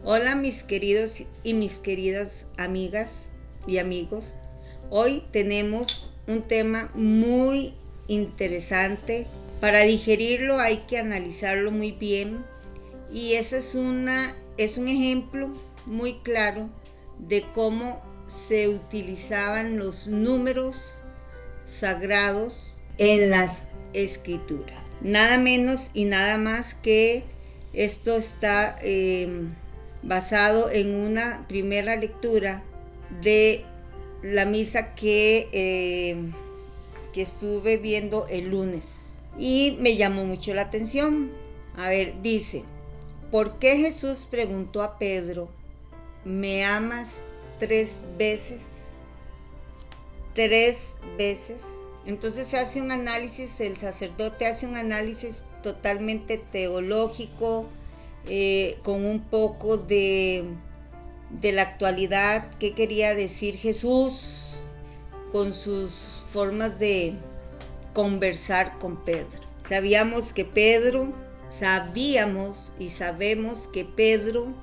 Hola mis queridos y mis queridas amigas y amigos. Hoy tenemos un tema muy interesante. Para digerirlo hay que analizarlo muy bien y ese es un ejemplo muy claro de cómo se utilizaban los números sagrados en las escrituras. Nada menos y nada más que esto está basado en una primera lectura de la misa que estuve viendo el lunes y me llamó mucho la atención. A ver, dice: ¿por qué Jesús preguntó a Pedro, ¿me amas 3 veces? 3 veces. Entonces se hace un análisis, el sacerdote hace un análisis totalmente teológico, con un poco de la actualidad, qué quería decir Jesús con sus formas de conversar con Pedro. Sabíamos y sabemos que Pedro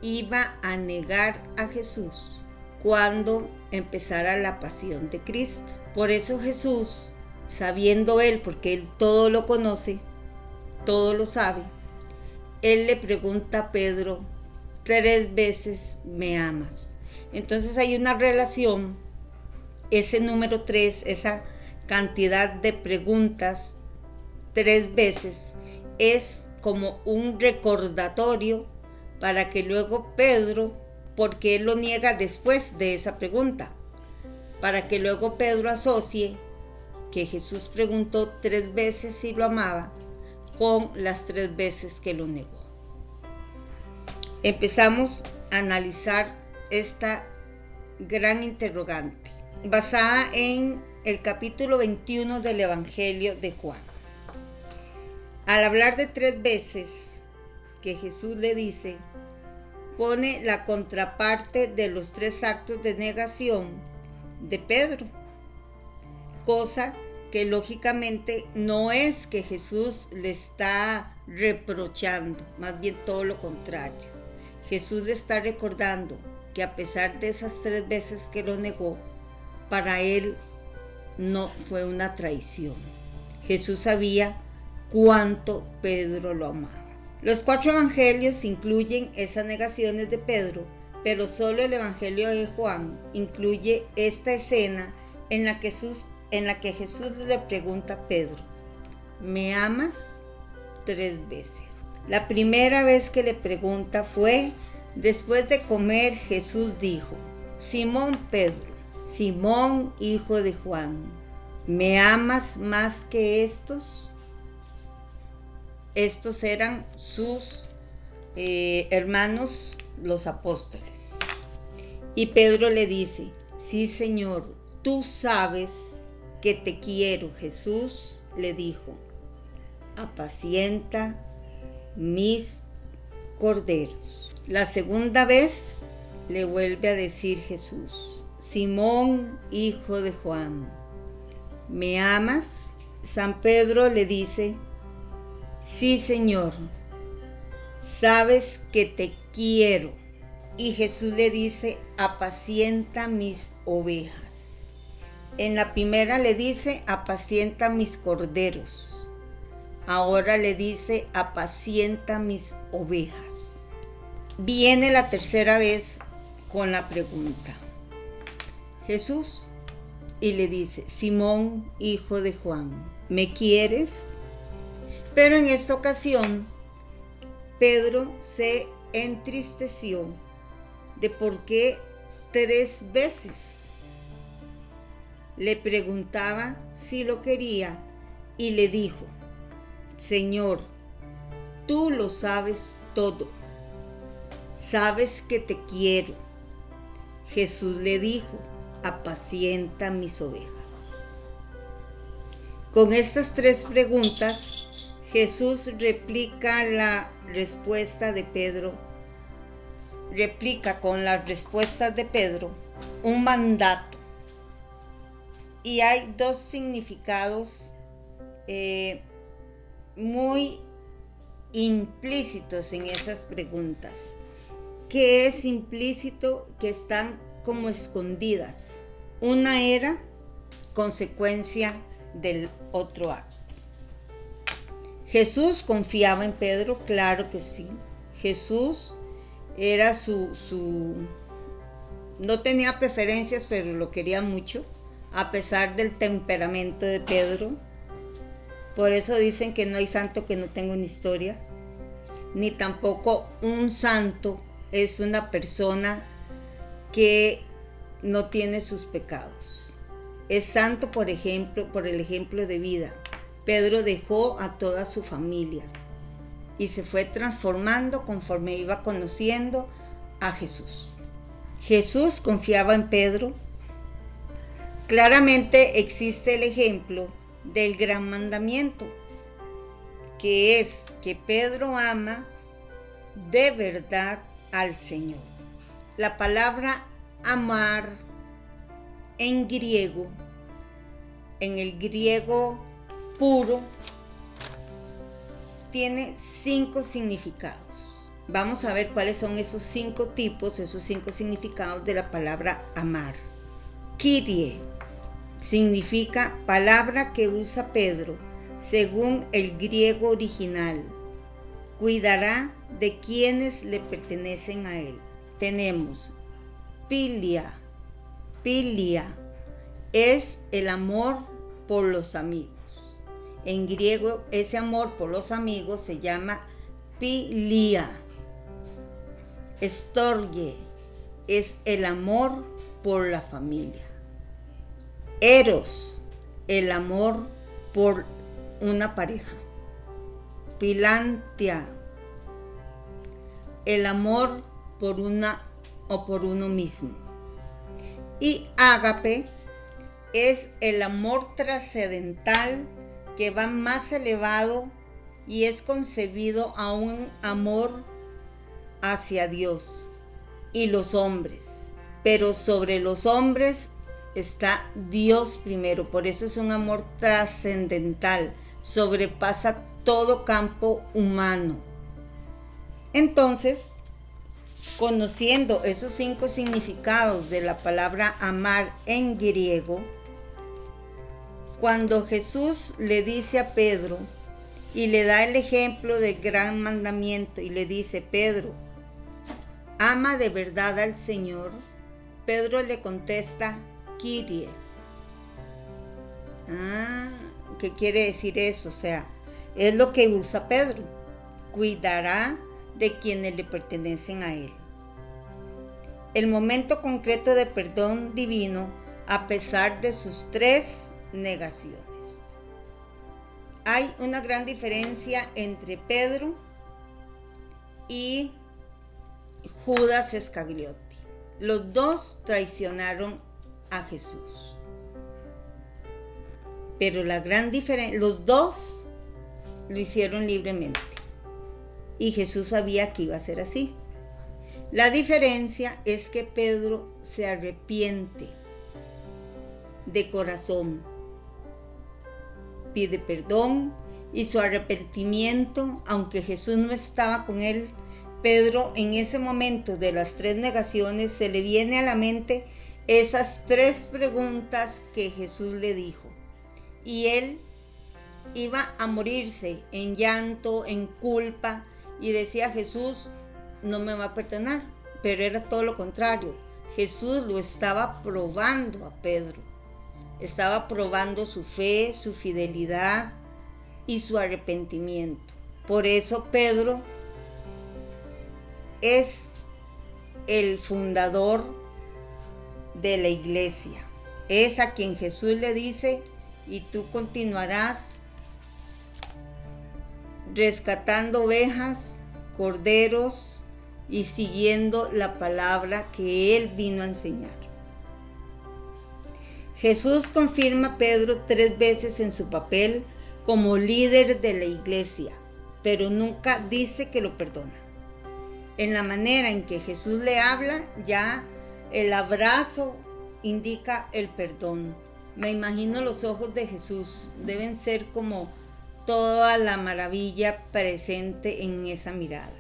iba a negar a Jesús cuando empezara la pasión de Cristo. Por eso Jesús, sabiendo él, porque él todo lo conoce, todo lo sabe, él le pregunta a Pedro, 3 veces me amas. Entonces hay una relación, ese número 3, esa cantidad de preguntas 3 veces, es como un recordatorio para que luego Pedro, porque él lo niega después de esa pregunta, para que luego Pedro asocie que Jesús preguntó 3 veces si lo amaba con las 3 veces que lo negó. Empezamos a analizar esta gran interrogante, basada en el capítulo 21 del Evangelio de Juan. Al hablar de 3 veces que Jesús le dice, pone la contraparte de los 3 actos de negación de Pedro, cosa que lógicamente no es que Jesús le está reprochando, más bien todo lo contrario. Jesús le está recordando que a pesar de esas 3 veces que lo negó, para él no fue una traición. Jesús sabía cuánto Pedro lo amaba. Los 4 evangelios incluyen esas negaciones de Pedro, pero solo el evangelio de Juan incluye esta escena en la que Jesús le pregunta a Pedro, ¿me amas? 3 veces. La primera vez que le pregunta fue después de comer. Jesús dijo, Simón Pedro, Simón hijo de Juan, ¿me amas más que estos? Estos eran sus hermanos, los apóstoles. Y Pedro le dice, sí, Señor, tú sabes que te quiero. Jesús le dijo, apacienta mis corderos. La segunda vez le vuelve a decir Jesús, Simón, hijo de Juan, ¿me amas? San Pedro le dice, sí, Señor, sabes que te quiero. Y Jesús le dice, apacienta mis ovejas. En la primera le dice, apacienta mis corderos. Ahora le dice, apacienta mis ovejas. Viene la tercera vez con la pregunta. Jesús, y le dice, Simón, hijo de Juan, ¿me quieres? Pero en esta ocasión, Pedro se entristeció de por qué 3 veces le preguntaba si lo quería y le dijo, Señor, tú lo sabes todo, sabes que te quiero. Jesús le dijo, apacienta mis ovejas. Con estas 3 preguntas, Jesús replica la respuesta de Pedro, replica con las respuestas de Pedro un mandato. Y hay 2 significados muy implícitos en esas preguntas. que es implícito, que están como escondidas. Una era consecuencia del otro acto. Jesús confiaba en Pedro, claro que sí. Jesús era no tenía preferencias, pero lo quería mucho, a pesar del temperamento de Pedro. Por eso dicen que no hay santo que no tenga una historia, ni tampoco un santo es una persona que no tiene sus pecados. Es santo, por ejemplo, por el ejemplo de vida. Pedro dejó a toda su familia y se fue transformando conforme iba conociendo a Jesús. Jesús confiaba en Pedro. Claramente existe el ejemplo del gran mandamiento, que es que Pedro ama de verdad al Señor. La palabra amar en griego, en el griego puro, tiene 5 significados. Vamos a ver cuáles son esos 5 tipos, esos 5 significados de la palabra amar. Kyrie significa palabra que usa Pedro según el griego original. Cuidará de quienes le pertenecen a él. Tenemos philia. Philia es el amor por los amigos. En griego, ese amor por los amigos se llama philia. Storge es el amor por la familia. Eros, el amor por una pareja. Philantia, el amor por una o por uno mismo. Y ágape es el amor trascendental que va más elevado y es concebido a un amor hacia Dios y los hombres. Pero sobre los hombres está Dios primero, por eso es un amor trascendental, sobrepasa todo campo humano. Entonces, conociendo esos 5 significados de la palabra amar en griego, cuando Jesús le dice a Pedro y le da el ejemplo del gran mandamiento y le dice: Pedro, ama de verdad al Señor, Pedro le contesta: Kyrie. ¿Qué quiere decir eso? O sea, es lo que usa Pedro. Cuidará de quienes le pertenecen a él. El momento concreto de perdón divino a pesar de sus 3 negaciones. Hay una gran diferencia entre Pedro y Judas Iscariote. Los 2 traicionaron a Jesús. Pero la gran diferencia, los 2 lo hicieron libremente. Y Jesús sabía que iba a ser así. La diferencia es que Pedro se arrepiente de corazón, pide perdón y su arrepentimiento, aunque Jesús no estaba con él, Pedro en ese momento de las 3 negaciones se le viene a la mente esas 3 preguntas que Jesús le dijo. Y él iba a morirse en llanto, en culpa, y decía: Jesús no me va a perdonar. Pero era todo lo contrario. Jesús lo estaba probando a Pedro. Estaba probando su fe, su fidelidad y su arrepentimiento. Por eso Pedro es el fundador de la iglesia. Es a quien Jesús le dice: y tú continuarás rescatando ovejas, corderos y siguiendo la palabra que él vino a enseñar. Jesús confirma a Pedro 3 veces en su papel como líder de la iglesia, pero nunca dice que lo perdona. En la manera en que Jesús le habla, ya el abrazo indica el perdón. Me imagino los ojos de Jesús, deben ser como toda la maravilla presente en esa mirada.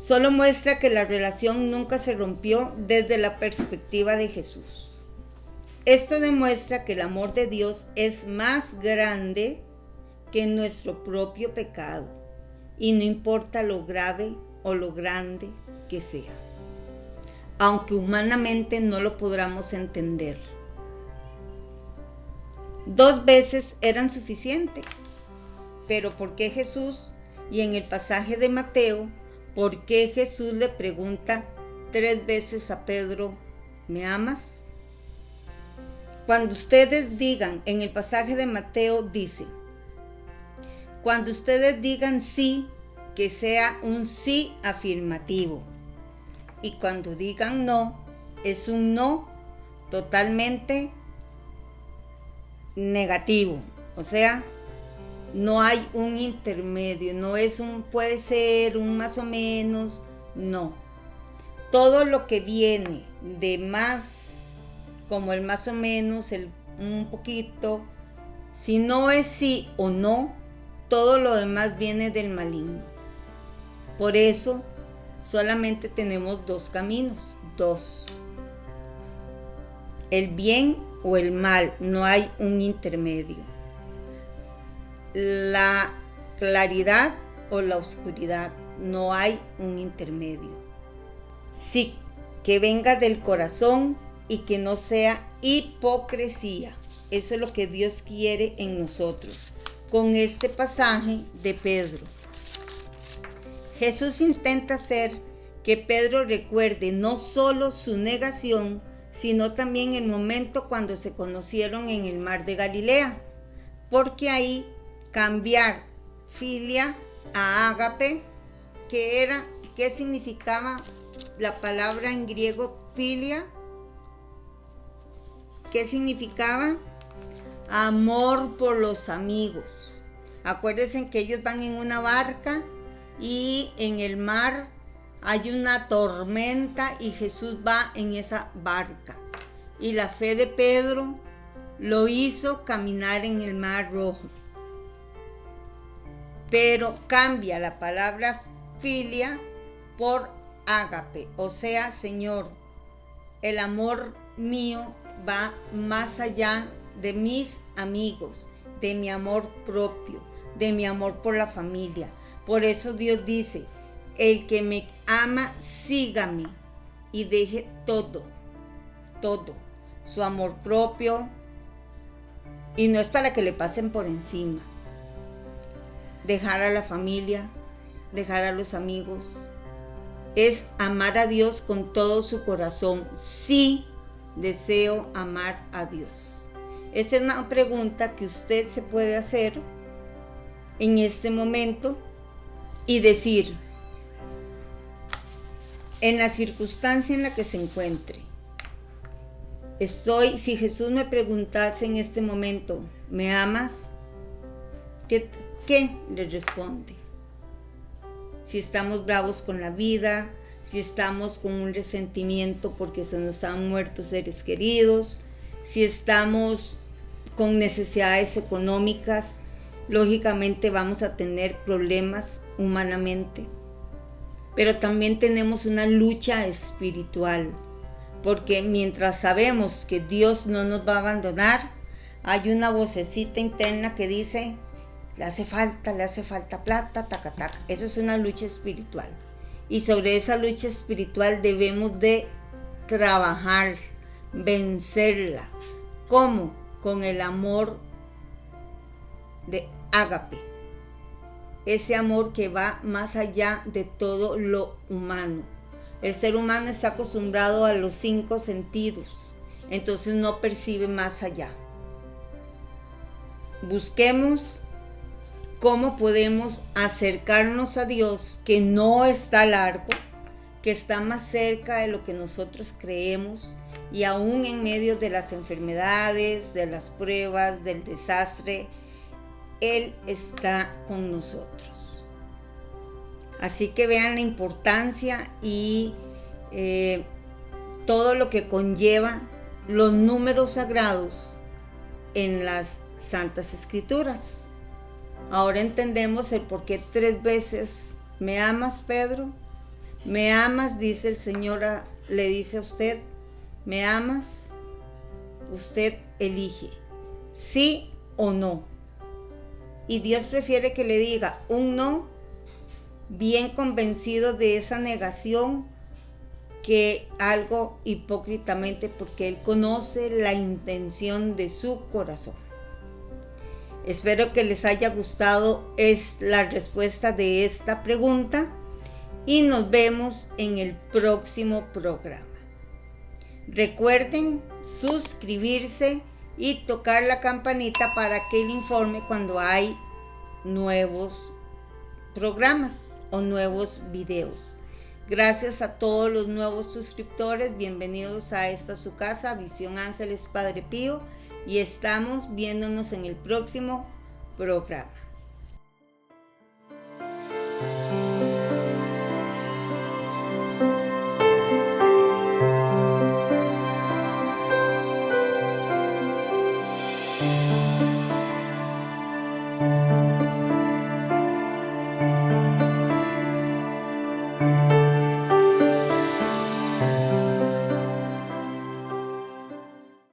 solo muestra que la relación nunca se rompió desde la perspectiva de Jesús. Esto demuestra que el amor de Dios es más grande que nuestro propio pecado, y no importa lo grave o lo grande que sea, aunque humanamente no lo podamos entender. 2 veces eran suficientes, pero ¿por qué Jesús? Y en el pasaje de Mateo, ¿por qué Jesús le pregunta 3 veces a Pedro, ¿me amas? Cuando ustedes digan, en el pasaje de Mateo dice, cuando ustedes digan sí, que sea un sí afirmativo. Y cuando digan no, es un no totalmente negativo. O sea, no hay un intermedio, no es un puede ser, un más o menos, no. Todo lo que viene de más, como el más o menos, el un poquito, si no es sí o no, todo lo demás viene del maligno. Por eso solamente tenemos 2 caminos, 2. El bien o el mal, no hay un intermedio. La claridad o la oscuridad, no hay un intermedio. Sí, que venga del corazón y que no sea hipocresía. Eso es lo que Dios quiere en nosotros. Con este pasaje de Pedro, Jesús intenta hacer que Pedro recuerde no solo su negación, sino también el momento cuando se conocieron en el mar de Galilea, porque ahí cambiar filia a ágape, ¿qué significaba la palabra en griego filia? ¿Qué significaba? Amor por los amigos. Acuérdense que ellos van en una barca y en el mar hay una tormenta y Jesús va en esa barca. Y la fe de Pedro lo hizo caminar en el mar rojo. Pero cambia la palabra filia por ágape, o sea, Señor, el amor mío va más allá de mis amigos, de mi amor propio, de mi amor por la familia. Por eso Dios dice, el que me ama, sígame y deje todo, su amor propio, y no es para que le pasen por encima. Dejar a la familia, dejar a los amigos, es amar a Dios con todo su corazón. Sí, deseo amar a Dios. Esa es una pregunta que usted se puede hacer en este momento y decir, en la circunstancia en la que se encuentre, si Jesús me preguntase en este momento, ¿me amas? ¿Qué le responde? Si estamos bravos con la vida, si estamos con un resentimiento porque se nos han muerto seres queridos, si estamos con necesidades económicas, lógicamente vamos a tener problemas humanamente, pero también tenemos una lucha espiritual, porque mientras sabemos que Dios no nos va a abandonar, hay una vocecita interna que dice, le hace falta plata, taca, taca. Eso es una lucha espiritual. Y sobre esa lucha espiritual debemos de trabajar, vencerla. ¿Cómo? Con el amor de ágape. Ese amor que va más allá de todo lo humano. El ser humano está acostumbrado a los 5 sentidos, entonces no percibe más allá. Busquemos cómo podemos acercarnos a Dios, que no está largo, que está más cerca de lo que nosotros creemos, y aún en medio de las enfermedades, de las pruebas, del desastre, Él está con nosotros. Así que vean la importancia y todo lo que conlleva los números sagrados en las Santas Escrituras. Ahora entendemos el por qué 3 veces, ¿me amas, Pedro? ¿Me amas? Dice el Señor, le dice a usted, ¿me amas? Usted elige, sí o no. Y Dios prefiere que le diga un no, bien convencido de esa negación, que algo hipócritamente, porque Él conoce la intención de su corazón. Espero que les haya gustado la respuesta de esta pregunta y nos vemos en el próximo programa. Recuerden suscribirse y tocar la campanita para que le informe cuando hay nuevos programas o nuevos videos. Gracias a todos los nuevos suscriptores, bienvenidos a esta su casa, Visión Ángeles Padre Pío, y estamos viéndonos en el próximo programa.